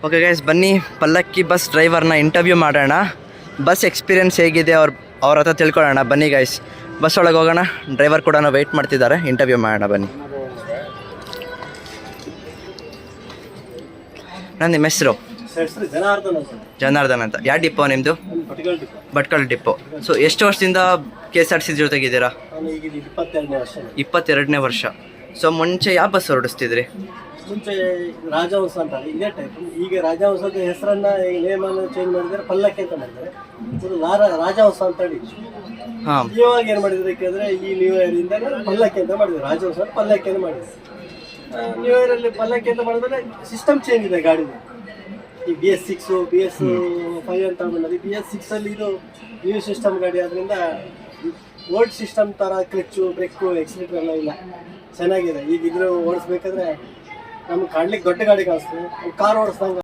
Okay guys, ಬನ್ನಿ ಪಲ್ಲಕ್ಕಿ bus ಡ್ರೈವರ್ನ interview ಮಾಡೋಣ. ಬಸ್ ಎಕ್ಸ್ಪೀರಿಯನ್ಸ್ ಹೇಗಿದೆ ಅವ್ರ ಹತ್ರ ತಿಳ್ಕೊಳ್ಳೋಣ. ಬನ್ನಿ ಗೈಸ್, ಬಸ್ ಒಳಗೆ ಹೋಗೋಣ. ಡ್ರೈವರ್ ಕೂಡ ವೆಯ್ಟ್ ಮಾಡ್ತಿದ್ದಾರೆ, ಇಂಟರ್ವ್ಯೂ ಮಾಡೋಣ ಬನ್ನಿ. ನಿಮ್ಮ ಹೆಸರು? ಜನಾರ್ದನ್ ಅಂತ. ಯಾವ ಡಿಪೋ ನಿಮ್ಮದು? ಭಟ್ಕಳ ಡಿಪೋ. ಸೊ ಎಷ್ಟು ವರ್ಷದಿಂದ KSRTC ಜೊತೆಗಿದ್ದೀರಾ? 22ನೇ ವರ್ಷ. ಸೊ ಮುಂಚೆ ಯಾವ ಬಸ್ ಹೊರಡಿಸ್ತಿದ್ರಿ? ಮುಂಚೆ ರಾಜಹಂಸ ಅಂತ ಇದೇ ಟೈಪ್. ಈಗ ರಾಜಹಂಸದ ಹೆಸರನ್ನ ನೇಮನ್ನು ಚೇಂಜ್ ಮಾಡಿದ್ದಾರೆ, ಪಲ್ಲಕ್ಕಿ ಅಂತ ಮಾಡಿದ್ದಾರೆ. ರಾಜಹಂಸ ಅಂತ ಹೇಳಿ ಇವಾಗ ಏನ್ ಮಾಡಿದ್ರೆ ಕೇಳಿದ್ರೆ ಈ ನ್ಯೂ ಇಯರ್ ಇಂದ ಪಲ್ಲಕ್ಕಿ ಅಂತ ಮಾಡಿದ್ರು. ರಾಜಹಂಸ ಪಲ್ಲಕ್ಕಿ ಅಂತ ಮಾಡಿದ್ರು. ನ್ಯೂ ಇಯರ್ ಅಲ್ಲಿ ಪಲ್ಲಕ್ಕಿ ಅಂತ ಮಾಡಿದ್ರೆ ಸಿಸ್ಟಮ್ ಚೇಂಜ್ ಇದೆ ಗಾಡಿದು. ಈ BS6 BS5 ಅಂತ ಬಂದಿದೆ. BS6 ಅಲ್ಲಿ ಇದು ನ್ಯೂ ಸಿಸ್ಟಮ್ ಗಾಡಿ ಆದ್ರಿಂದ ಓಲ್ಡ್ ಸಿಸ್ಟಮ್ ತರ ಕ್ಲಚ್ಚು ಬ್ರೇಕು ಎಕ್ಸಿಲೇಟರ್ ಎಲ್ಲ ಇಲ್ಲ, ಚೆನ್ನಾಗಿದೆ. ಈಗ ಇದ್ರ ಓಡಿಸ್ಬೇಕಾದ್ರೆ ನಮ್ಗೆ ಕಾಣ್ಲಿಕ್ಕೆ ದೊಡ್ಡ ಗಾಡಿ ಕಾಣಿಸ್ತದೆ, ಕಾರ್ ಓಡಿಸ್ದಂಗ